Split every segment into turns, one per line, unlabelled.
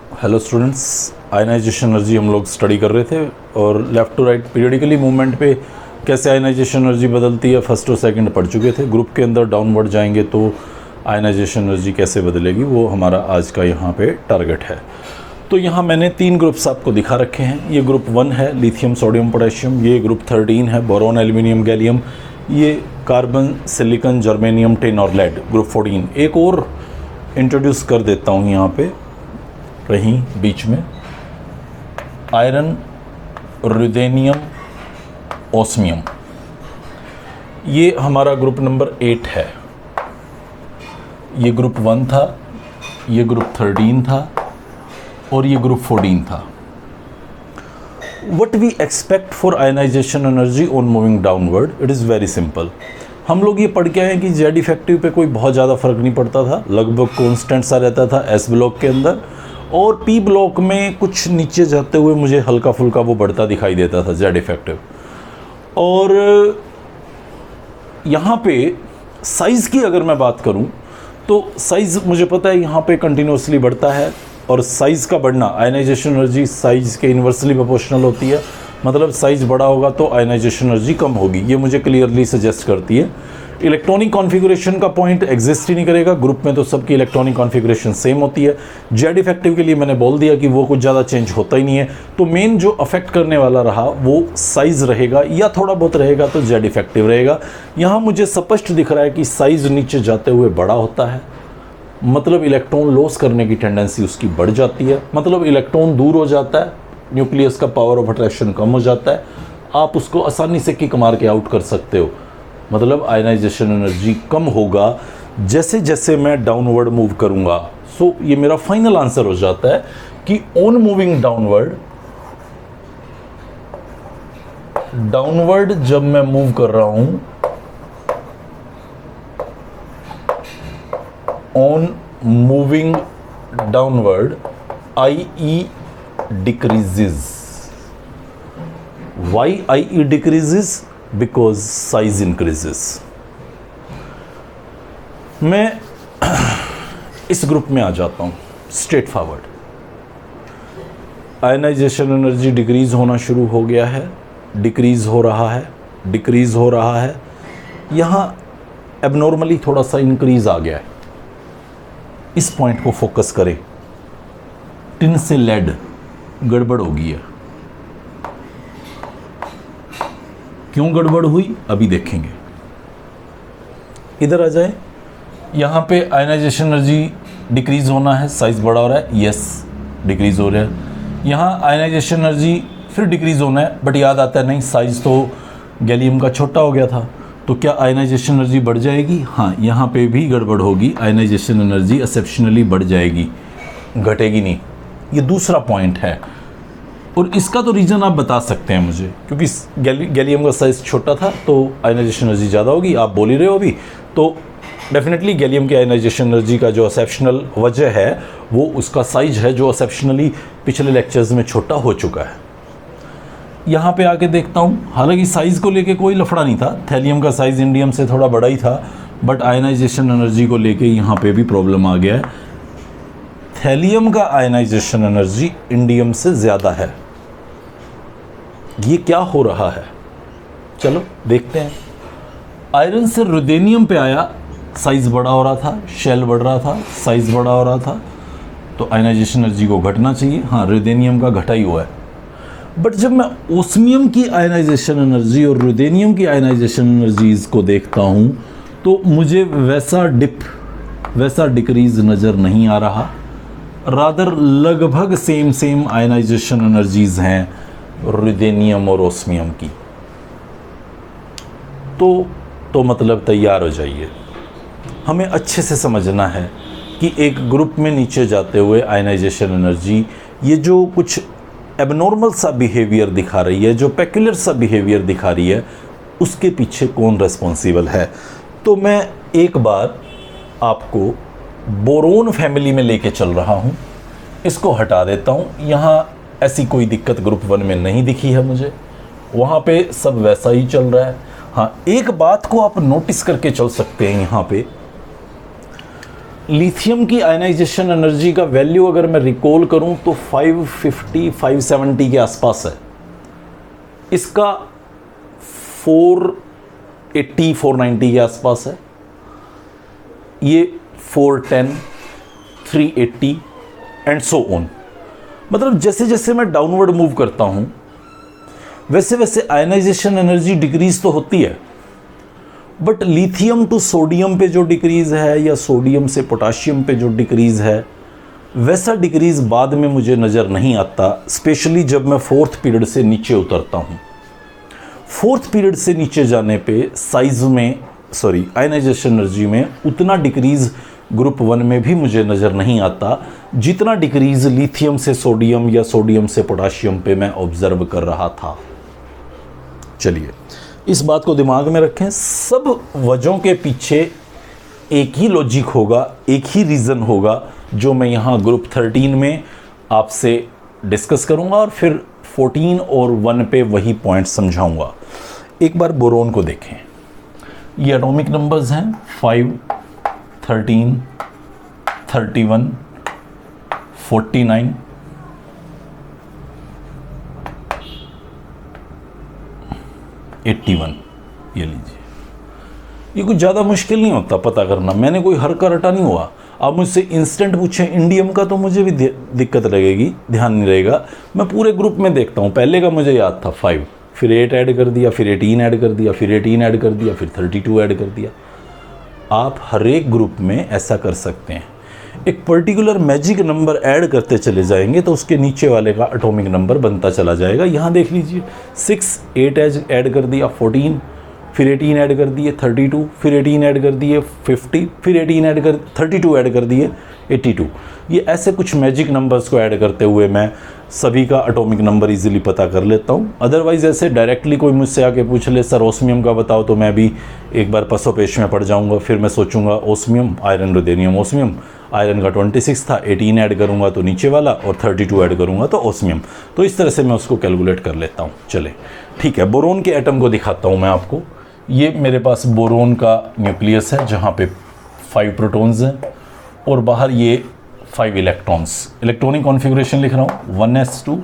Hello students, ionization energy हम लोग study कर रहे थे और left to right periodically movement पे कैसे आयनाइजेशन एनर्जी बदलती है फर्स्ट और सेकंड पढ़ चुके थे। ग्रुप के अंदर डाउनवर्ड जाएंगे तो आयनाइजेशन एनर्जी कैसे बदलेगी वो हमारा आज का यहाँ पे टारगेट है। तो यहाँ मैंने 3 ग्रुप्स आपको दिखा रखे हैं। ये ग्रुप 1 है लिथियम सोडियम पोटेशियम, ये ग्रुप 13 है बोरोन एल्यूमिनियम गैलियम, ये कार्बन सिलिकॉन जर्मेनियम टिन और लेड ग्रुप 14। एक और इंट्रोड्यूस कर देता हूँ यहाँ पे रही बीच में, आयरन रुदेनियम ओस्मियम, ये हमारा ग्रुप नंबर 8 है। ये ग्रुप 1 था, ये ग्रुप 13 था और ये ग्रुप 14 था। What we expect for ionization energy on moving downward, it is very simple। हम लोग ये पढ़ के आए कि जेड इफेक्टिव पे कोई बहुत ज़्यादा फर्क नहीं पड़ता था, लगभग कांस्टेंट सा रहता था एस ब्लॉक के अंदर, और पी ब्लॉक में कुछ नीचे जाते हुए मुझे हल्का फुल्का वो बढ़ता दिखाई देता था जेड इफेक्टिव। और यहाँ पे साइज़ की अगर मैं बात करूँ तो साइज़ मुझे पता है यहाँ पे कंटिन्यूसली बढ़ता है, और साइज़ का बढ़ना आयनाइजेशन एनर्जी साइज़ के इन्वर्सली प्रोपोर्शनल होती है। मतलब साइज़ बड़ा होगा तो आयनाइजेशन एनर्जी कम होगी, ये मुझे क्लियरली सजेस्ट करती है। इलेक्ट्रॉनिक कॉन्फ़िगरेशन का पॉइंट एग्जिस्ट ही नहीं करेगा, ग्रुप में तो सबकी इलेक्ट्रॉनिक कॉन्फ़िगरेशन सेम होती है। जेड इफेक्टिव के लिए मैंने बोल दिया कि वो कुछ ज़्यादा चेंज होता ही नहीं है, तो मेन जो अफेक्ट करने वाला रहा वो साइज़ रहेगा, या थोड़ा बहुत रहेगा तो जेड इफेक्टिव रहेगा। यहाँ मुझे स्पष्ट दिख रहा है कि साइज़ नीचे जाते हुए बड़ा होता है, मतलब इलेक्ट्रॉन लॉस करने की टेंडेंसी उसकी बढ़ जाती है, मतलब इलेक्ट्रॉन दूर हो जाता है, न्यूक्लियस का पावर ऑफ अट्रैक्शन कम हो जाता है, आप उसको आसानी से किक मार के आउट कर सकते हो। मतलब आयनाइजेशन एनर्जी कम होगा जैसे जैसे मैं डाउनवर्ड मूव करूंगा। सो ये मेरा फाइनल आंसर हो जाता है कि ऑन मूविंग डाउनवर्ड जब मैं मूव कर रहा हूं, on moving downward IE decreases। Why IE decreases? Because size increases। मैं इस ग्रुप में आ जाता हूं straightforward. Ionization energy decrease होना शुरू हो गया है, डिक्रीज हो रहा है, डिक्रीज हो रहा है। यहां एबनॉर्मली थोड़ा सा इंक्रीज आ गया है, इस पॉइंट को फोकस करें। टिन से लेड गड़बड़ हो गई है, क्यों गड़बड़ हुई अभी देखेंगे। इधर आ जाए, यहाँ पे आयनाइजेशन एनर्जी डिक्रीज होना है, साइज बड़ा हो रहा है, यस डिक्रीज हो रहा है। यहाँ आयनाइजेशन एनर्जी फिर डिक्रीज होना है, बट याद आता है नहीं साइज तो गैलियम का छोटा हो गया था, तो क्या आयनाइजेशन एनर्जी बढ़ जाएगी? हाँ, यहाँ पे भी गड़बड़ होगी, आयनाइजेशन एनर्जी एक्सेप्शनली बढ़ जाएगी, घटेगी नहीं। ये दूसरा पॉइंट है, और इसका तो रीज़न आप बता सकते हैं मुझे, क्योंकि गैलियम का साइज़ छोटा था तो आयनाइजेशन एनर्जी ज़्यादा होगी, आप बोल ही रहे हो अभी। तो डेफिनेटली गैलियम की आयनाइजेशन एनर्जी का जो एक्सेप्शनल वजह है वो उसका साइज है, जो एक्सेप्शनली पिछले लेक्चर्स में छोटा हो चुका है। यहाँ पे आके देखता हूँ, हालांकि साइज़ को लेके कोई लफड़ा नहीं था, थैलियम का साइज़ इंडियम से थोड़ा बड़ा ही था, बट आयनाइजेशन एनर्जी को लेके यहाँ पे भी प्रॉब्लम आ गया है। थैलियम का आयनाइजेशन एनर्जी इंडियम से ज़्यादा है। ये क्या हो रहा है, चलो देखते हैं। आयरन से रुदेनियम पे आया, साइज़ बड़ा हो रहा था, शेल बढ़ रहा था, साइज़ बड़ा हो रहा था, तो आयनाइजेशन एनर्जी को घटना चाहिए। हाँ, रुदेनियम का घटा ही हुआ है। बट जब मैं ओस्मियम की आयनाइजेशन एनर्जी और रुदेनियम की आयनाइजेशन एनर्जीज़ को देखता हूँ तो मुझे वैसा डिप, वैसा डिक्रीज नज़र नहीं आ रहा। रादर लगभग सेम आयनाइजेशन एनर्जीज़ हैं रुदेनियम और ओस्मियम की। तो मतलब तैयार हो जाइए, हमें अच्छे से समझना है कि एक ग्रुप में नीचे जाते हुए आयनाइजेशन एनर्जी ये जो कुछ एबनॉर्मल सा बिहेवियर दिखा रही है, जो पेक्युलर सा बिहेवियर दिखा रही है, उसके पीछे कौन रिस्पॉन्सिबल है। तो मैं एक बार आपको बोरोन फैमिली में लेके चल रहा हूँ, इसको हटा देता हूँ। यहाँ ऐसी कोई दिक्कत ग्रुप 1 में नहीं दिखी है मुझे, वहाँ पे सब वैसा ही चल रहा है। हाँ, एक बात को आप नोटिस करके चल सकते हैं यहाँ पे लिथियम की आयनाइजेशन एनर्जी का वैल्यू अगर मैं रिकॉल करूं तो 550 570 के आसपास है। इसका 480 490 के आसपास है। ये 410 380 एंड सो ऑन। मतलब जैसे जैसे मैं डाउनवर्ड मूव करता हूं वैसे वैसे आयनाइजेशन एनर्जी डिक्रीज तो होती है, बट लिथियम टू सोडियम पे जो डिक्रीज है या सोडियम से पोटाशियम पे जो डिक्रीज है वैसा डिक्रीज बाद में मुझे नज़र नहीं आता, स्पेशली जब मैं फोर्थ पीरियड से नीचे उतरता हूँ। फोर्थ पीरियड से नीचे जाने पे साइज में आयनाइजेशन एनर्जी में उतना डिक्रीज ग्रुप 1 में भी मुझे नज़र नहीं आता जितना डिक्रीज लिथियम से सोडियम या सोडियम से पोटाशियम पे मैं ऑब्जर्व कर रहा था। चलिए इस बात को दिमाग में रखें, सब वजहों के पीछे एक ही लॉजिक होगा, एक ही रीज़न होगा जो मैं यहाँ ग्रुप 13 में आपसे डिस्कस करूँगा और फिर 14 और 1 पे वही पॉइंट समझाऊँगा। एक बार बोरोन को देखें, ये एटॉमिक नंबर्स हैं 5 13 31 49 81। ये लीजिए, ये कुछ ज़्यादा मुश्किल नहीं होता पता करना, मैंने कोई हर का रटा नहीं हुआ। आप मुझसे इंस्टेंट पूछें इंडियम का तो मुझे भी दिक्कत लगेगी, ध्यान नहीं रहेगा। मैं पूरे ग्रुप में देखता हूँ, पहले का मुझे याद था 5, फिर 8 ऐड कर दिया, फिर 18 ऐड कर दिया, फिर 18 ऐड कर दिया, फिर 32 ऐड कर दिया। आप हर एक ग्रुप में ऐसा कर सकते हैं, एक पर्टिकुलर मैजिक नंबर ऐड करते चले जाएंगे तो उसके नीचे वाले का एटॉमिक नंबर बनता चला जाएगा। यहाँ देख लीजिए 6 8 ऐड कर दिया 14, फिर 18 ऐड कर दिए 32, फिर 18 ऐड कर दिए 50, फिर 32 ऐड कर दिए 82। ये ऐसे कुछ मैजिक नंबर्स को ऐड करते हुए मैं सभी का एटॉमिक नंबर इजीली पता कर लेता हूँ। अदरवाइज़ ऐसे डायरेक्टली कोई मुझसे आके पूछ ले सर ओस्मियम का बताओ, तो मैं भी एक बार पसोपेश में पड़ जाऊँगा। फिर मैं सोचूंगा ओस्मियम आयरन रुदेनियम ओस्मियम, आयरन का 26 था, 18 ऐड करूँगा तो नीचे वाला और 32 ऐड करूँगा तो ओस्मियम। तो इस तरह से मैं उसको कैलकुलेट कर लेता हूँ। चले ठीक है, बोरोन के एटम को दिखाता हूँ मैं आपको। ये मेरे पास बोरोन का न्यूक्लियस है जहाँ पे 5 प्रोटॉन्स हैं और बाहर ये 5 इलेक्ट्रॉन्स। इलेक्ट्रॉनिक कॉन्फ़िगरेशन लिख रहा हूँ 1s2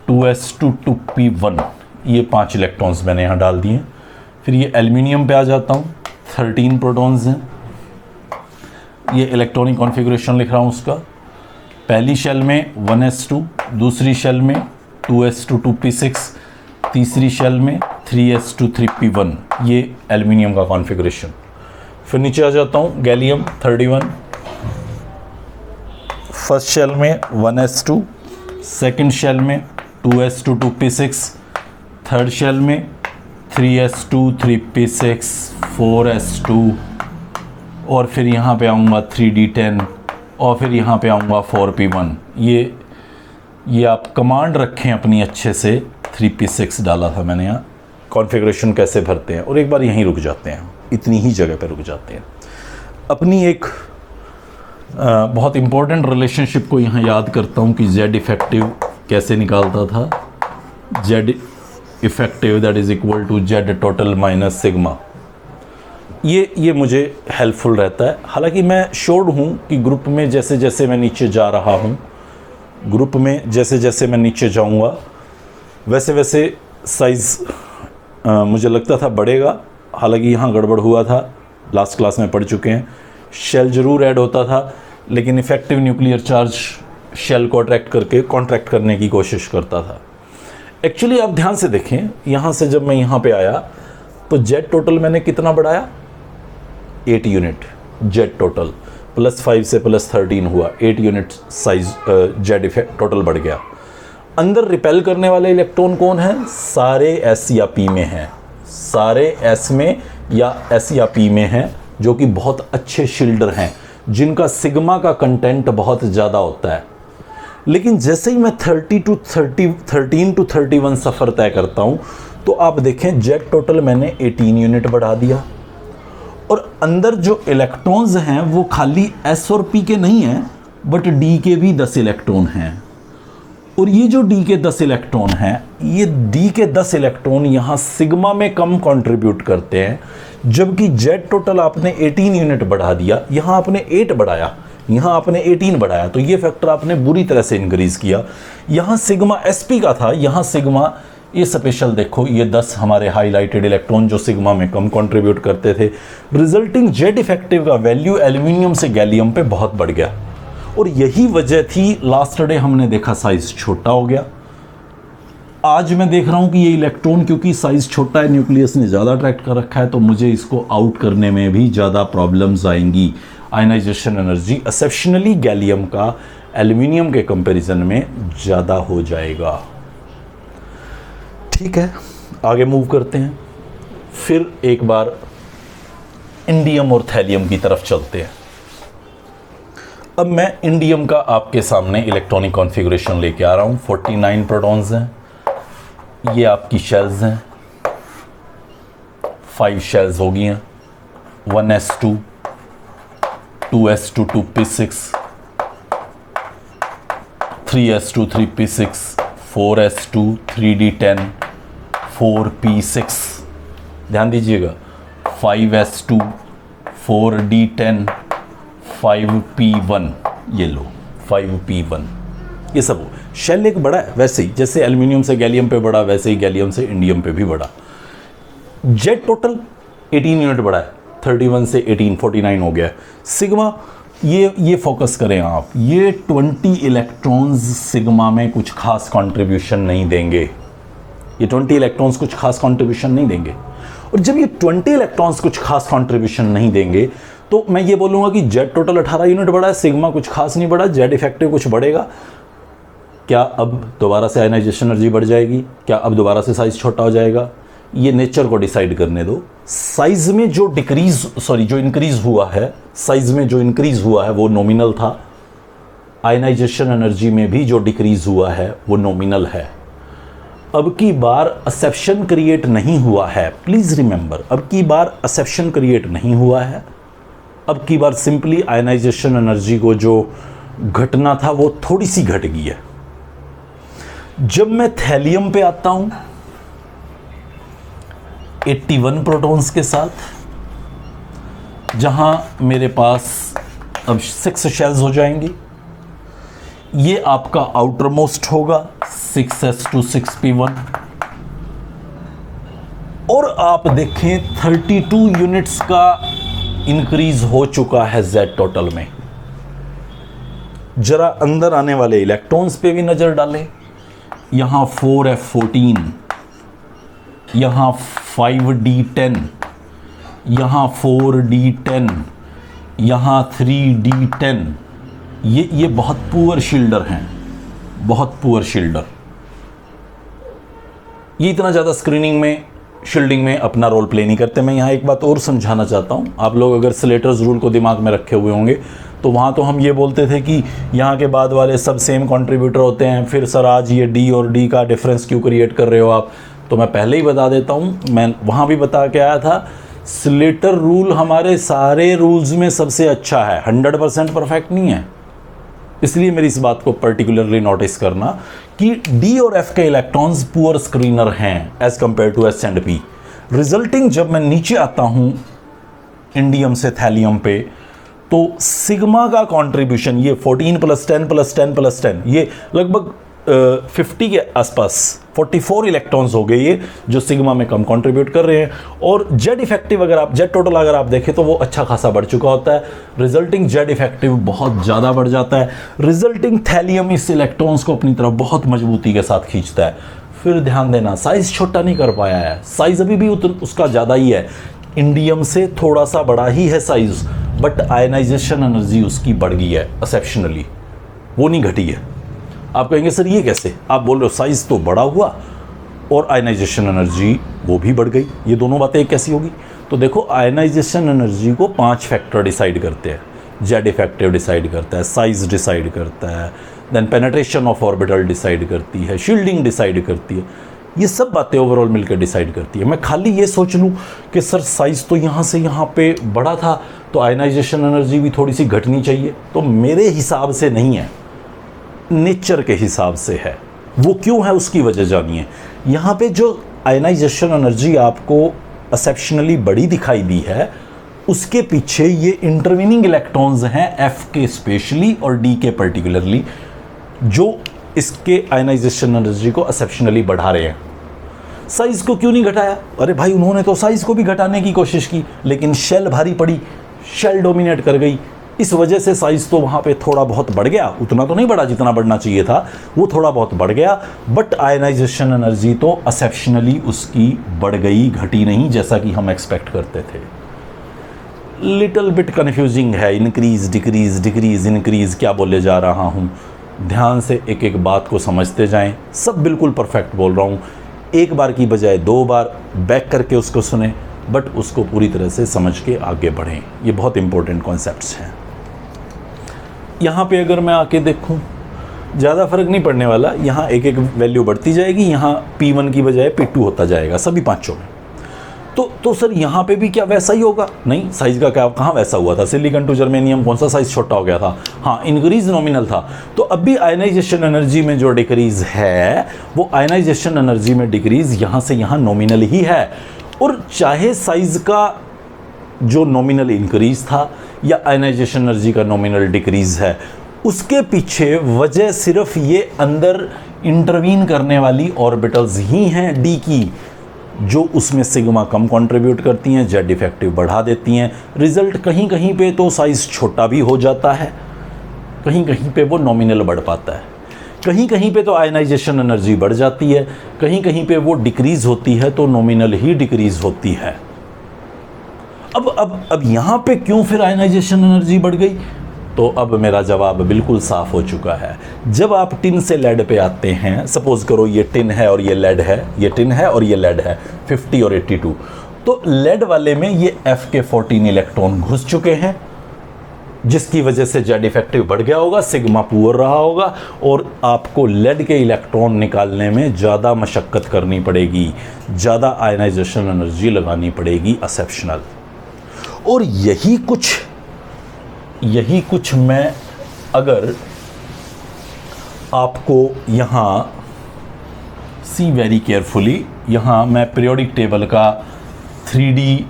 2s2 2p1, ये 5 इलेक्ट्रॉन्स मैंने यहाँ डाल दिए। फिर ये एल्युमिनियम पे आ जाता हूँ, 13 प्रोटॉन्स हैं। ये इलेक्ट्रॉनिक कॉन्फ़िगरेशन लिख रहा हूँ उसका, पहली शेल में 1s2, दूसरी शेल में 2s2 2p6, तीसरी शेल में 3s2 3p1, ये एल्युमिनियम का कॉन्फ़िगरेशन। फिर नीचे आ जाता हूँ, गैलियम 31, फर्स्ट शेल में 1s2, सेकंड शेल में 2s2 2p6, थर्ड शेल में 3s2 3p6 4s2, और फिर यहाँ पे आऊँगा 3d10 और फिर यहाँ पे आऊँगा 4p1। ये आप कमांड रखें अपनी अच्छे से, 3p6 डाला था मैंने यहाँ। कॉन्फ़िगरेशन कैसे भरते हैं, और एक बार यहीं रुक जाते हैं, इतनी ही जगह पर रुक जाते हैं। अपनी एक बहुत इम्पोर्टेंट रिलेशनशिप को यहाँ याद करता हूँ कि Z इफ़ेक्टिव कैसे निकालता था। Z effective that is equal to Z total minus sigma. ये मुझे हेल्पफुल रहता है। हालांकि मैं श्योर हूँ कि ग्रुप में जैसे जैसे मैं नीचे जा रहा हूँ, ग्रुप में जैसे जैसे मैं नीचे जाऊँगा वैसे वैसे साइज़ मुझे लगता था बढ़ेगा। हालांकि यहाँ गड़बड़ हुआ था, लास्ट क्लास में पढ़ चुके हैं। शेल ज़रूर ऐड होता था लेकिन इफ़ेक्टिव न्यूक्लियर चार्ज शेल को अट्रैक्ट करके कॉन्ट्रैक्ट करने की कोशिश करता था। एक्चुअली आप ध्यान से देखें, यहाँ से जब मैं यहाँ पे आया तो जेड टोटल मैंने कितना बढ़ाया, 8 यूनिट जेड टोटल, +5 से +13 हुआ, 8 unit size Z effect total बढ़ गया। अंदर रिपेल करने वाले इलेक्ट्रॉन कौन हैं, सारे एस या पी में हैं, सारे एस में या एस या पी में हैं, जो कि बहुत अच्छे शील्डर हैं जिनका सिग्मा का कंटेंट बहुत ज़्यादा होता है। लेकिन जैसे ही मैं 13 टू 31 सफ़र तय करता हूँ तो आप देखें जेड टोटल मैंने 18 यूनिट बढ़ा दिया, और अंदर जो इलेक्ट्रॉन्स हैं वो खाली एस और पी के नहीं हैं बट डी के भी 10 इलेक्ट्रॉन हैं, और ये जो डी के 10 इलेक्ट्रॉन हैं, ये डी के 10 इलेक्ट्रॉन यहाँ सिग्मा में कम कंट्रीब्यूट करते हैं, जबकि जेड टोटल आपने 18 यूनिट बढ़ा दिया, यहाँ आपने 8 बढ़ाया, यहाँ आपने 18 बढ़ाया, तो ये फैक्टर आपने बुरी तरह से इंक्रीज किया। यहाँ सिग्मा एसपी का था, यहाँ सिग्मा ये स्पेशल देखो, ये 10 हमारे हाईलाइटेड इलेक्ट्रॉन जो सिग्मा में कम कंट्रीब्यूट करते थे, रिजल्टिंग जेड इफेक्टिव का वैल्यू एल्यूमिनियम से गैलियम पे बहुत बढ़ गया। और यही वजह थी, लास्ट डे हमने देखा साइज छोटा हो गया। आज मैं देख रहा हूं कि ये इलेक्ट्रॉन क्योंकि साइज छोटा है, न्यूक्लियस ने ज़्यादा अट्रैक्ट कर रखा है, तो मुझे इसको आउट करने में भी ज़्यादा प्रॉब्लम्स आएंगी। आयनाइजेशन एनर्जी एक्सेप्शनली गैलियम का एल्यूमिनियम के कंपैरिजन में ज़्यादा हो जाएगा। ठीक है, आगे मूव करते हैं। फिर एक बार इंडियम और थैलियम की तरफ चलते हैं। अब मैं इंडियम का आपके सामने इलेक्ट्रॉनिक कॉन्फ़िगरेशन लेके आ रहा हूँ। 49 प्रोटॉन्स हैं, ये आपकी शेल्स हैं, 5 शेल्स हो गई हैं, 1s2, 2s2 2p6, 3s2 3p6, 4s2 3d10, 4p6, ध्यान दीजिएगा, 5s2 4d10, 5p1, ये लो 5p1, ये सब हो। शेल एक बड़ा है, वैसे ही जैसे एल्यूमिनियम से गैलियम पे बड़ा, वैसे ही गैलियम से इंडियम पे भी बड़ा। जेड टोटल 18 यूनिट बड़ा है, 31 से 18 49 हो गया है। सिग्मा ये फोकस करें आप, ये 20 इलेक्ट्रॉन्स सिग्मा में कुछ खास कंट्रीब्यूशन नहीं देंगे, ये 20 इलेक्ट्रॉन्स कुछ खास कंट्रीब्यूशन नहीं देंगे। और जब ये 20 इलेक्ट्रॉन्स कुछ खास कंट्रीब्यूशन नहीं देंगे, तो मैं ये बोलूँगा कि जेड टोटल 18 यूनिट बढ़ा है, सिग्मा कुछ खास नहीं बढ़ा, जेड इफेक्टिव कुछ बढ़ेगा। क्या अब दोबारा से आयनाइजेशन एनर्जी बढ़ जाएगी? क्या अब दोबारा से साइज छोटा हो जाएगा? ये नेचर को डिसाइड करने दो। साइज में जो इंक्रीज हुआ है, साइज में जो इंक्रीज हुआ है वो नॉमिनल था। आयनाइजेशन एनर्जी में भी जो डिक्रीज हुआ है वो नॉमिनल है। अब की बार एक्सेप्शन क्रिएट नहीं हुआ है, प्लीज रिमेंबर, अब की बार एक्सेप्शन क्रिएट नहीं हुआ है। अब की बार सिंपली आयनाइजेशन एनर्जी को जो घटना था वो थोड़ी सी घट गई है। जब मैं थैलियम पे आता हूं 81 प्रोटॉन्स के साथ, जहां मेरे पास अब 6 शेल्स हो जाएंगी, ये आपका आउटर मोस्ट होगा 6s2 6p1, और आप देखें 32 यूनिट्स का इंक्रीज हो चुका है जेड टोटल में। जरा अंदर आने वाले इलेक्ट्रॉन्स पे भी नजर डालें, यहां 4f14, यहां 5d10, यहां 4d10, यहां 3d10, ये बहुत पुअर शील्डर हैं, बहुत पुअर शील्डर। ये इतना ज़्यादा स्क्रीनिंग में, शील्डिंग में अपना रोल प्ले नहीं करते। मैं यहाँ एक बात और समझाना चाहता हूँ। आप लोग अगर स्लेटर्स रूल को दिमाग में रखे हुए होंगे तो वहाँ तो हम ये बोलते थे कि यहाँ के बाद वाले सब सेम कंट्रीब्यूटर होते हैं, फिर सर आज ये डी और डी का डिफरेंस क्यों क्रिएट कर रहे हो आप? तो मैं पहले ही बता देता हूँ, मैं वहाँ भी बता के आया था, स्लेटर रूल हमारे सारे रूल्स में सबसे अच्छा है, 100% परफेक्ट नहीं है। इसलिए मेरी इस बात को पर्टिकुलरली नोटिस करना कि डी और एफ के इलेक्ट्रॉन्स पुअर स्क्रीनर हैं as compared to S and P. Resulting जब मैं नीचे आता हूं इंडियम से थैलियम पे, तो सिग्मा का कंट्रीब्यूशन ये 14 + 10 + 10 + 10, ये लगभग 50 के आसपास 44 इलेक्ट्रॉन्स हो गए ये जो सिग्मा में कम कंट्रीब्यूट कर रहे हैं। और जेड इफेक्टिव अगर आप जेड टोटल अगर आप देखें तो वो अच्छा खासा बढ़ चुका होता है। रिजल्टिंग जेड इफेक्टिव बहुत ज़्यादा बढ़ जाता है। रिजल्टिंग थैलियम इस इलेक्ट्रॉन्स को अपनी तरफ बहुत मजबूती के साथ खींचता है। फिर ध्यान देना, साइज छोटा नहीं कर पाया है, साइज अभी भी उसका ज़्यादा ही है, इंडियम से थोड़ा सा बड़ा ही है साइज, बट आयनाइजेशन एनर्जी उसकी बढ़ गई है एक्सेप्शनली, वो नहीं घटी है। आप कहेंगे सर ये कैसे? आप बोल रहे हो साइज तो बड़ा हुआ और आयनाइजेशन एनर्जी वो भी बढ़ गई, ये दोनों बातें कैसी होगी? तो देखो, आयनाइजेशन एनर्जी को 5 फैक्टर डिसाइड करते हैं। जेड इफेक्टिव डिसाइड करता है, साइज डिसाइड करता है, then penetration of orbital decide करती है, शील्डिंग डिसाइड करती है, ये सब बातें ओवरऑल मिलकर डिसाइड करती है। मैं खाली ये सोच लूँ कि सर साइज तो यहाँ से यहाँ पे बड़ा था तो आयनाइजेशन एनर्जी भी थोड़ी सी घटनी चाहिए, तो मेरे हिसाब से नहीं है, नेचर के हिसाब से है। वो क्यों है उसकी वजह जानिए। यहाँ पे जो आयनाइजेशन एनर्जी आपको एक्सेप्शनली बड़ी दिखाई दी है, उसके पीछे ये इंटरवीनिंग इलेक्ट्रॉन्स हैं F के स्पेशली और D के पर्टिकुलरली, जो इसके आयनाइजेशन एनर्जी को एक्सेप्शनली बढ़ा रहे हैं। साइज को क्यों नहीं घटाया? अरे भाई उन्होंने तो साइज को भी घटाने की कोशिश की, लेकिन शेल भारी पड़ी, शेल डोमिनेट कर गई। इस वजह से साइज तो वहाँ पे थोड़ा बहुत बढ़ गया, उतना तो नहीं बढ़ा जितना बढ़ना चाहिए था, वो थोड़ा बहुत बढ़ गया, बट आयनाइजेशन एनर्जी तो एक्सेप्शनली उसकी बढ़ गई, घटी नहीं, जैसा कि हम एक्सपेक्ट करते थे। लिटिल बिट कन्फ्यूजिंग है, इंक्रीज डिक्रीज डिक्रीज इंक्रीज क्या बोले जा रहा हूँ। ध्यान से एक एक बात को समझते जाएं, सब बिल्कुल परफेक्ट बोल रहा हूँ। एक बार की बजाय 2 बार बैक करके उसको सुने, बट उसको पूरी तरह से समझ के आगे बढ़ें। ये बहुत इंपॉर्टेंट कॉन्सेप्ट्स हैं। यहाँ पे अगर मैं आके देखूँ, ज़्यादा फर्क नहीं पड़ने वाला, यहाँ एक एक वैल्यू बढ़ती जाएगी, यहाँ P1 की बजाय P2 होता जाएगा सभी पांचों में। तो सर यहाँ पे भी क्या वैसा ही होगा? नहीं, साइज़ का क्या कहाँ वैसा हुआ था? सिलिकॉन टू जर्मेनियम कौन सा साइज़ छोटा हो गया था? हाँ, इंक्रीज नॉमिनल था। तो अब भी आयनाइजेशन एनर्जी में जो डिक्रीज है, वो आयनाइजेशन एनर्जी में डिक्रीज यहाँ से यहाँ नॉमिनल ही है। और चाहे साइज़ का जो नॉमिनल इंक्रीज था या आयनाइजेशन एनर्जी का नॉमिनल डिक्रीज है, उसके पीछे वजह सिर्फ ये अंदर इंटरवीन करने वाली ऑर्बिटल्स ही हैं डी की, जो उसमें सिग्मा कम कंट्रीब्यूट करती हैं, जेड इफेक्टिव बढ़ा देती हैं। रिजल्ट कहीं कहीं पे तो साइज़ छोटा भी हो जाता है, कहीं कहीं पे वो नॉमिनल बढ़ पाता है, कहीं कहीं पे तो आयनाइजेशन एनर्जी बढ़ जाती है, कहीं कहीं पे वो डिक्रीज़ होती है तो नॉमिनल ही डिक्रीज़ होती है। अब यहाँ पे क्यों फिर आयनाइजेशन एनर्जी बढ़ गई? तो अब मेरा जवाब बिल्कुल साफ हो चुका है। जब आप टिन से लेड पे आते हैं, सपोज करो ये टिन है और ये लेड है, ये टिन है और ये लेड है, 50 और 82, तो लेड वाले में ये F के 14 इलेक्ट्रॉन घुस चुके हैं, जिसकी वजह से जेड इफेक्टिव बढ़ गया होगा, सिग्मा पुअर रहा होगा, और आपको लेड के इलेक्ट्रॉन निकालने में ज़्यादा मशक्क़त करनी पड़ेगी, ज़्यादा आयनाइजेशन एनर्जी लगानी पड़ेगी एक्सेप्शनल। और यही कुछ मैं अगर आपको यहाँ सी वेरी केयरफुली, यहाँ मैं पीरियोडिक टेबल का 3D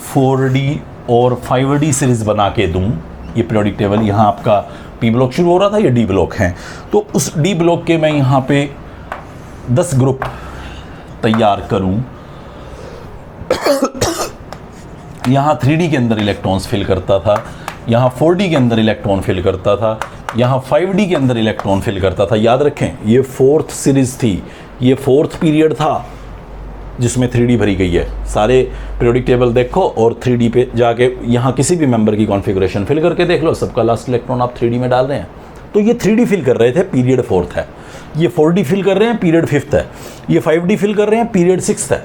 4D और 5D सीरीज़ बना के दूँ। ये पीरियोडिक टेबल, यहाँ आपका P ब्लॉक शुरू हो रहा था, ये D ब्लॉक हैं, तो उस D ब्लॉक के मैं यहाँ पे 10 ग्रुप तैयार करूँ। यहाँ 3D के अंदर इलेक्ट्रॉन्स फिल करता था, यहाँ 4D के अंदर इलेक्ट्रॉन फिल करता था, यहाँ 5D के अंदर इलेक्ट्रॉन फिल करता था। याद रखें, ये 4th सीरीज़ थी, ये 4th पीरियड था जिसमें 3D भरी गई है। सारे पीरियोडिक टेबल देखो और 3D पे जाके यहाँ किसी भी मेंबर की कॉन्फ़िगरेशन फिल करके देख लो, सबका लास्ट इलेक्ट्रॉन आप 3D में डाल रहे हैं। तो ये 3D फिल कर रहे थे, पीरियड 4th है, ये 4D फिल कर रहे हैं, पीरियड 5th है, ये 5D फिल कर रहे हैं, पीरियड 6th है।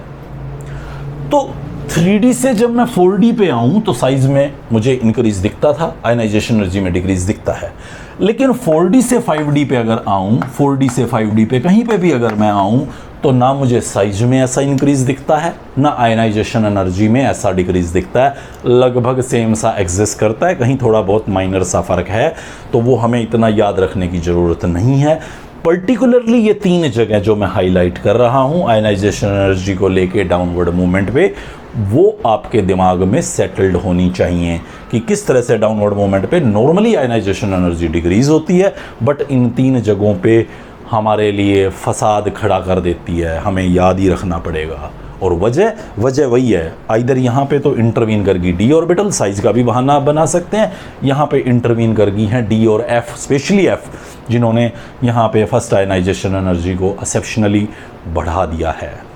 तो 3D से जब मैं 4D पे आऊँ तो साइज़ में मुझे इंक्रीज दिखता था, आयनाइजेशन एनर्जी में डिक्रीज दिखता है। लेकिन 4D से 5D पे अगर आऊँ, 4D से 5D पे कहीं पे भी अगर मैं आऊँ, तो ना मुझे साइज में ऐसा इंक्रीज दिखता है, ना आयनाइजेशन एनर्जी में ऐसा डिक्रीज दिखता है। लगभग सेम सा एग्जिस्ट करता है, कहीं थोड़ा बहुत माइनर सा फ़र्क है, तो वो हमें इतना याद रखने की ज़रूरत नहीं है। पर्टिकुलरली ये 3 जगह जो मैं हाईलाइट कर रहा हूँ आयनाइजेशन एनर्जी को लेके डाउनवर्ड मूवमेंट पे, वो आपके दिमाग में सेटल्ड होनी चाहिए कि किस तरह से डाउनवर्ड मूवमेंट पे नॉर्मली आयनाइजेशन एनर्जी डिक्रीज होती है, बट इन 3 जगहों पे हमारे लिए फसाद खड़ा कर देती है, हमें याद ही रखना पड़ेगा। और वजह वही है, आइदर यहाँ पे तो इंटरवीन करगी डी ऑर्बिटल, साइज का भी बहाना बना सकते हैं, यहाँ पे इंटरवीन करगी हैं डी और एफ, स्पेशली एफ, जिन्होंने यहाँ पे फर्स्ट आयनाइजेशन एनर्जी को एक्सेप्शनली बढ़ा दिया है।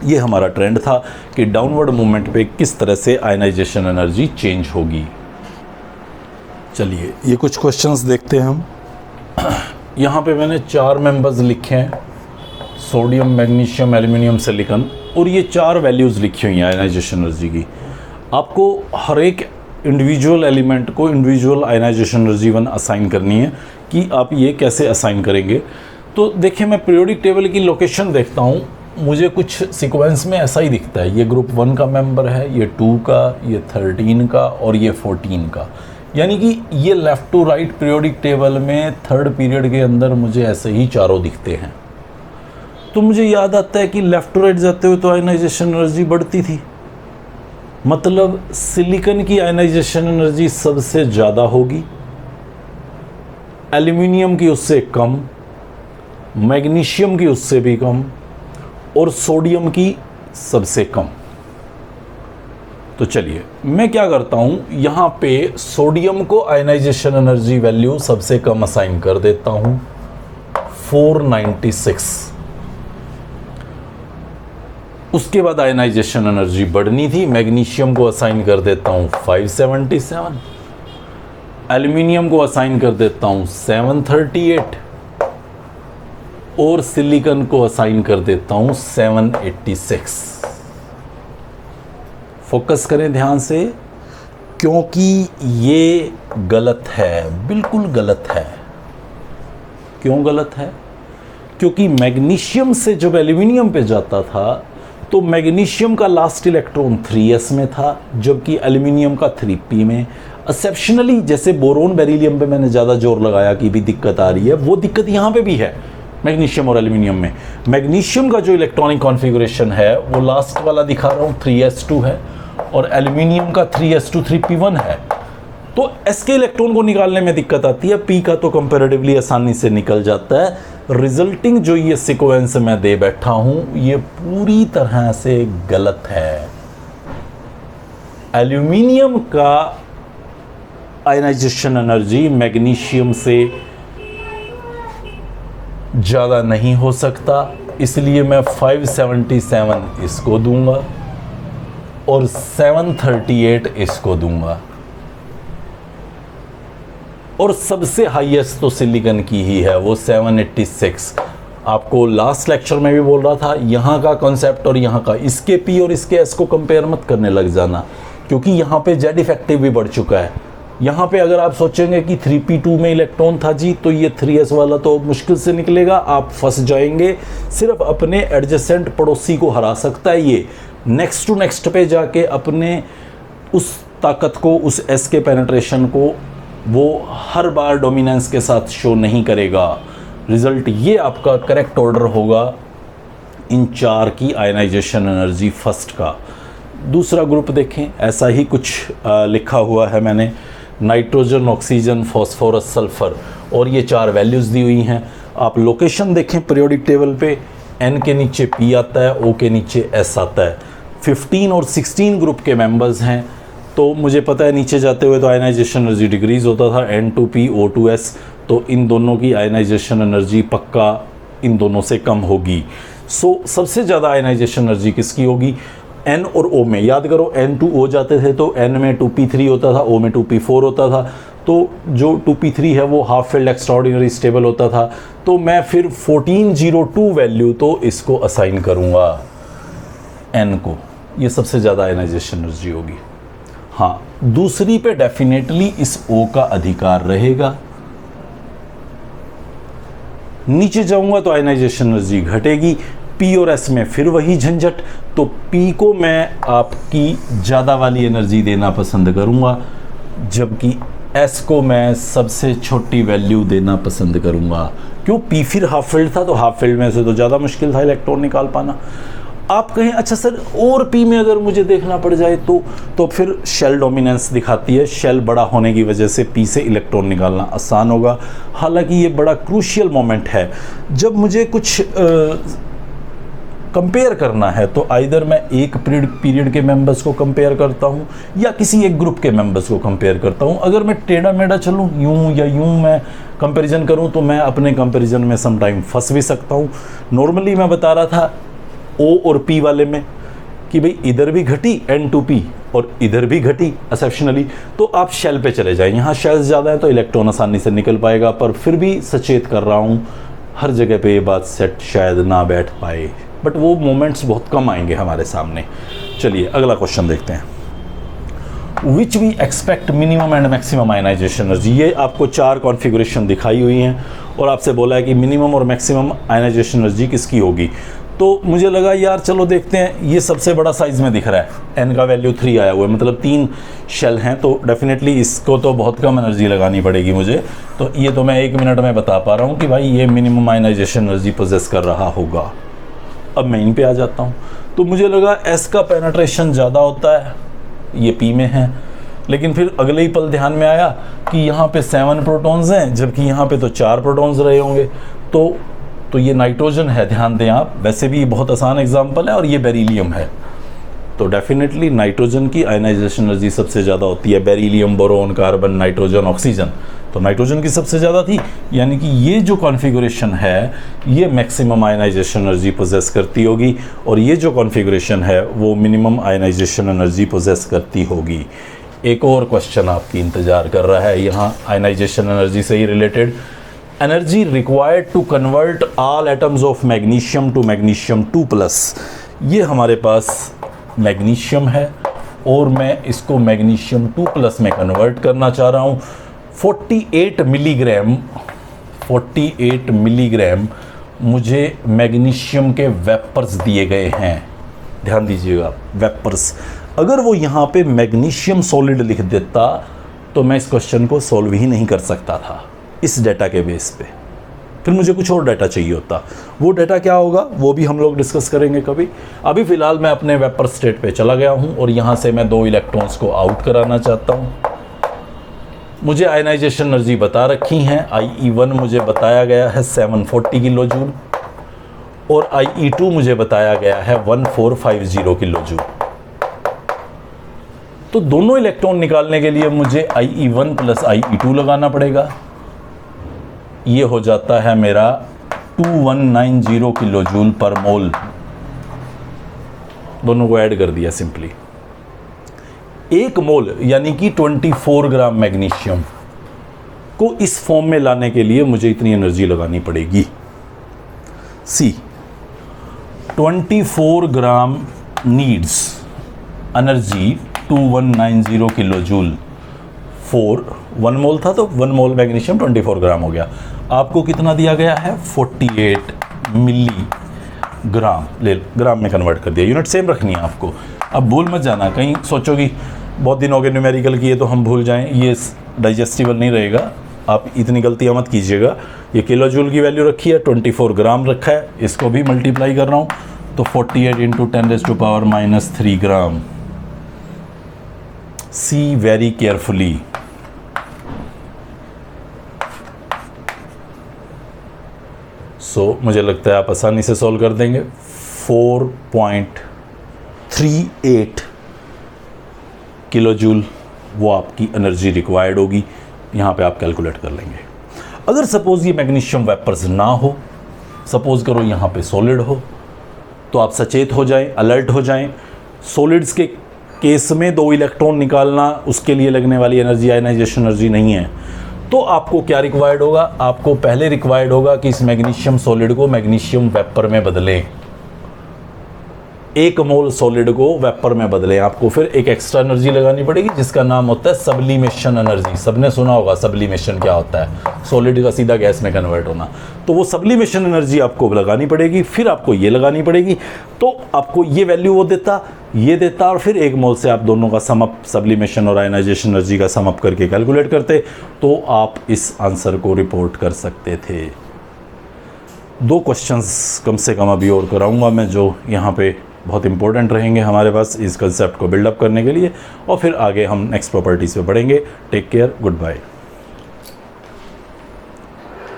ये हमारा ट्रेंड था कि डाउनवर्ड मूवमेंट पे किस तरह से आयनाइजेशन एनर्जी चेंज होगी। चलिए ये कुछ क्वेश्चंस देखते हैं हम। यहाँ पे मैंने 4 मेंबर्स लिखे हैं, सोडियम, मैग्नीशियम, एल्यूमिनियम, सिलिकॉन, और ये 4 वैल्यूज़ लिखी हुई हैं आयनाइजेशन एनर्जी की। आपको हर एक इंडिविजुअल एलिमेंट को इंडिविजुअल आयनाइजेशन एनर्जी 1 असाइन करनी है कि आप ये कैसे असाइन करेंगे। तो देखिए, मैं पीरियोडिक टेबल की लोकेशन देखता हूँ, मुझे कुछ सीक्वेंस में ऐसा ही दिखता है। ये ग्रुप 1 का मेंबर है, ये 2 का, ये 13 का और ये 14 का। यानी कि ये left to right periodic table में 3rd पीरियड के अंदर मुझे ऐसे ही चारों दिखते हैं। तो मुझे याद आता है कि लेफ्ट टू राइट जाते हुए तो आयनाइजेशन एनर्जी बढ़ती थी, मतलब सिलिकॉन की आयनाइजेशन एनर्जी सबसे ज़्यादा होगी, एल्यूमिनियम की उससे कम, मैग्नीशियम की उससे भी कम, और सोडियम की सबसे कम। तो चलिए मैं क्या करता हूं, यहां पे सोडियम को आयनाइजेशन एनर्जी वैल्यू सबसे कम असाइन कर देता हूं 496। उसके बाद आयनाइजेशन एनर्जी बढ़नी थी, मैग्नीशियम को असाइन कर देता हूं 577, एल्यूमिनियम को असाइन कर देता हूं 738, और सिलिकॉन को असाइन कर देता हूं 786। फोकस करें ध्यान से, क्योंकि ये गलत है, बिल्कुल गलत है। क्यों गलत है? क्योंकि मैग्नीशियम से जब एल्यूमिनियम पे जाता था तो मैग्नीशियम का लास्ट इलेक्ट्रॉन 3s में था, जबकि एल्यूमिनियम का 3p में। एक्सेप्शनली जैसे बोरोन बेरिलियम पे मैंने ज़्यादा जोर लगाया कि भी दिक्कत आ रही है, वो दिक्कत यहाँ पे भी है मैग्नीशियम और एल्यूमिनियम में। मैग्नीशियम का जो इलेक्ट्रॉनिक कॉन्फ़िगरेशन है वो लास्ट वाला दिखा रहा हूँ 3s2 है, और एल्यूमिनियम का 3s2 3p1 है। तो s के इलेक्ट्रॉन को निकालने में दिक्कत आती है, p का तो कंपैरेटिवली आसानी से निकल जाता है। रिजल्टिंग जो ये सीक्वेंस मैं दे बैठा हूं ये पूरी तरह से गलत है। एल्यूमिनियम का आयनाइजेशन एनर्जी मैग्नीशियम से ज़्यादा नहीं हो सकता, इसलिए मैं 577 इसको दूंगा और 738 इसको दूंगा। और सबसे हाईएस्ट तो सिलिकॉन की ही है, वो 786। आपको लास्ट लेक्चर में भी बोल रहा था, यहाँ का कॉन्सेप्ट और यहाँ का, इसके पी और इसके एस को कंपेयर मत करने लग जाना, क्योंकि यहाँ पे जेड इफेक्टिव भी बढ़ चुका है। यहाँ पे अगर आप सोचेंगे कि 3p2 में इलेक्ट्रॉन था जी, तो ये 3s वाला तो मुश्किल से निकलेगा, आप फंस जाएंगे। सिर्फ अपने एडजेसेंट पड़ोसी को हरा सकता है ये, नेक्स्ट टू नेक्स्ट पे जाके अपने उस ताकत को, उस s के पेनिट्रेशन को वो हर बार डोमिनेंस के साथ शो नहीं करेगा। रिजल्ट ये आपका करेक्ट ऑर्डर होगा इन 4 की आयनाइजेशन एनर्जी फर्स्ट का। दूसरा ग्रुप देखें, ऐसा ही कुछ लिखा हुआ है मैंने, नाइट्रोजन, ऑक्सीजन, फॉस्फोरस, सल्फर, और ये 4 वैल्यूज़ दी हुई हैं। आप लोकेशन देखें पीरियोडिक टेबल पे, N के नीचे P आता है, O के नीचे S आता है। 15 और 16 ग्रुप के मेंबर्स हैं, तो मुझे पता है नीचे जाते हुए तो आयनाइजेशन एनर्जी डिक्रीज होता था, N2P O2S, तो इन दोनों की आयनाइजेशन एनर्जी पक्का इन दोनों से कम होगी। सो सबसे ज़्यादा आयनाइजेशन एनर्जी किसकी होगी? N और O में। याद करो N2O जाते थे तो N में 2p3 होता था, O में 2p4 होता था, तो जो 2p3 है वो हाफ फील्ड एक्स्ट्राऑर्डिनरी स्टेबल होता था। तो मैं फिर 1402 वैल्यू तो इसको असाइन करूँगा N को, ये सबसे ज़्यादा आयनाइजेशन एनर्जी होगी। हाँ, दूसरी पे डेफिनेटली इस O का अधिकार रहेगा। नीचे जाऊंगा तो आयनाइजेशन एनर्जी घटेगी, P और S में फिर वही झंझट, तो P को मैं आपकी ज़्यादा वाली एनर्जी देना पसंद करूंगा, जबकि S को मैं सबसे छोटी वैल्यू देना पसंद करूंगा। क्यों? P फिर हाफ फील्ड था, तो हाफ फील्ड में से तो ज़्यादा मुश्किल था इलेक्ट्रॉन निकाल पाना। आप कहें अच्छा सर और P में अगर मुझे देखना पड़ जाए तो फिर शेल डोमिनेंस दिखाती है, शेल बड़ा होने की वजह से P से इलेक्ट्रॉन निकालना आसान होगा। हालांकि ये बड़ा क्रूशियल मोमेंट है, जब मुझे कुछ कंपेयर करना है तो आइदर मैं एक पीरियड के मेंबर्स को कंपेयर करता हूँ या किसी एक ग्रुप के मेंबर्स को कंपेयर करता हूँ। अगर मैं टेढ़ा मेढ़ा चलूँ, यूँ या यूँ मैं कंपैरिजन करूँ, तो मैं अपने कंपैरिजन में समटाइम फंस भी सकता हूँ। नॉर्मली मैं बता रहा था O और P वाले में कि भाई इधर भी घटी N2P और इधर भी घटी एक्सेप्शनली, तो आप शेल पे चले जाएं। यहाँ शेल्स ज़्यादा है तो इलेक्ट्रॉन आसानी से निकल पाएगा, पर फिर भी सचेत कर रहा हूँ हर जगह पे ये बात सेट शायद ना बैठ पाए, बट वो मोमेंट्स बहुत कम आएंगे हमारे सामने। चलिए अगला क्वेश्चन देखते हैं। Which we expect minimum and maximum ionization energy. ये आपको 4 कॉन्फ़िगरेशन दिखाई हुई हैं और आपसे बोला है कि मिनिमम और मैक्सिमम आयनाइजेशन एनर्जी किसकी होगी। तो मुझे लगा यार चलो देखते हैं, ये सबसे बड़ा साइज़ में दिख रहा है, N का वैल्यू 3 आया हुआ है, मतलब 3 शेल हैं, तो डेफिनेटली इसको तो बहुत कम एनर्जी लगानी पड़ेगी मुझे। तो ये तो मैं 1 मिनट में बता पा रहा हूँ कि भाई ये मिनिमम आयनाइजेशन एनर्जी पोजेस कर रहा होगा। अब मैं इन पे आ जाता हूँ। तो मुझे लगा S का पेनिट्रेशन ज़्यादा होता है, ये P में है, लेकिन फिर अगले ही पल ध्यान में आया कि यहाँ पे 7 प्रोटॉन्स हैं जबकि यहाँ पे तो 4 प्रोटॉन्स रहे होंगे। तो ये नाइट्रोजन है, ध्यान दें आप, वैसे भी ये बहुत आसान एग्जाम्पल है, और ये बेरिलियम है। तो डेफिनेटली नाइट्रोजन की आयनाइजेशन एनर्जी सबसे ज़्यादा होती है, beryllium, boron, carbon, nitrogen, oxygen, तो नाइट्रोजन की सबसे ज़्यादा थी। यानी कि ये जो कॉन्फ़िगरेशन है ये मैक्सिमम आयनाइजेशन एनर्जी पोजेस करती होगी, और ये जो कॉन्फ़िगरेशन है वो मिनिमम आयनाइजेशन एनर्जी पोजेस करती होगी। एक और क्वेश्चन आपकी इंतज़ार कर रहा है यहाँ आयनाइजेशन एनर्जी से ही related. Energy required to convert all atoms of magnesium to magnesium 2+। ये हमारे पास मैग्नीशियम है और मैं इसको मैग्नीशियम 2+ में कन्वर्ट करना चाह रहा हूँ। 48 मिलीग्राम मुझे मैग्नीशियम के वेपर्स दिए गए हैं। ध्यान दीजिएगा, वेपर्स। अगर वो यहाँ पे मैग्नीशियम सॉलिड लिख देता तो मैं इस क्वेश्चन को सॉल्व ही नहीं कर सकता था इस डेटा के बेस पे, फिर मुझे कुछ और डाटा चाहिए होता। वो डाटा क्या होगा वो भी हम लोग डिस्कस करेंगे कभी। अभी फ़िलहाल मैं अपने वेपर स्टेट पे चला गया हूँ और यहाँ से मैं 2 इलेक्ट्रॉन्स को आउट कराना चाहता हूँ। मुझे आयनाइजेशन एनर्जी बता रखी हैं। IE1 मुझे बताया गया है 740 किलो जूल और IE2 मुझे बताया गया है 1450 किलो जूल। तो दोनों इलेक्ट्रॉन निकालने के लिए मुझे IE1 प्लस IE2 लगाना पड़ेगा। ये हो जाता है मेरा 2190 किलो जूल पर मोल। दोनों को ऐड कर दिया सिंपली। 1 मोल यानी कि 24 ग्राम मैग्नीशियम को इस फॉर्म में लाने के लिए मुझे इतनी एनर्जी लगानी पड़ेगी। C 24 gram needs energy 2190 kilo joule for 1 mole था, तो 1 मोल मैग्नीशियम 24 ग्राम हो गया। आपको कितना दिया गया है 48 मिलीग्राम, ले ग्राम में कन्वर्ट कर दिया। यूनिट सेम रखनी है आपको। अब भूल मत जाना, कहीं सोचोगी बहुत दिन हो गए न्यूमेरिकल किए तो हम भूल जाएं, ये डाइजेस्टिबल नहीं रहेगा। आप इतनी गलतियां मत कीजिएगा। ये किलो जूल की वैल्यू रखी है, 24 ग्राम रखा है, इसको भी मल्टीप्लाई कर रहा हूँ तो 48 इंटू 10⁻³ ग्राम। सी वेरी केयरफुली। मुझे लगता है आप आसानी से सॉल्व कर देंगे। 4.38 किलो जूल वो आपकी एनर्जी रिक्वायर्ड होगी। यहाँ पे आप कैलकुलेट कर लेंगे। अगर सपोज ये मैग्नीशियम वेपर्स ना हो, सपोज करो यहाँ पे सॉलिड हो, तो आप सचेत हो जाएं, अलर्ट हो जाएं। सॉलिड्स के केस में 2 इलेक्ट्रॉन निकालना, उसके लिए लगने वाली एनर्जी आयनाइजेशन एनर्जी नहीं है। तो आपको क्या रिक्वायर्ड होगा? आपको पहले रिक्वायर्ड होगा कि इस मैग्नीशियम सॉलिड को मैग्नीशियम वेपर में बदलें। 1 मोल सॉलिड को वेपर में बदलें। आपको फिर एक एक्स्ट्रा एनर्जी लगानी पड़ेगी जिसका नाम होता है सब्लिमेशन एनर्जी। सबने सुना होगा सब्लिमेशन क्या होता है, सॉलिड का सीधा गैस में कन्वर्ट होना। तो वो सब्लिमेशन एनर्जी आपको लगानी पड़ेगी, फिर आपको ये लगानी पड़ेगी। तो आपको ये वैल्यू वो देता, ये देता, और फिर 1 मोल से आप दोनों का सम अप, सब्लिमेशन और आयनाइजेशन एनर्जी का सम अप करके कैलकुलेट करते, तो आप इस आंसर को रिपोर्ट कर सकते थे। 2 क्वेश्चंस कम से कम अभी और कराऊंगा मैं, जो यहाँ पे बहुत इंपॉर्टेंट रहेंगे हमारे पास इस कंसेप्ट को बिल्डअप करने के लिए, और फिर आगे हम नेक्स्ट प्रॉपर्टीज़ पे बढ़ेंगे। Take care, good bye.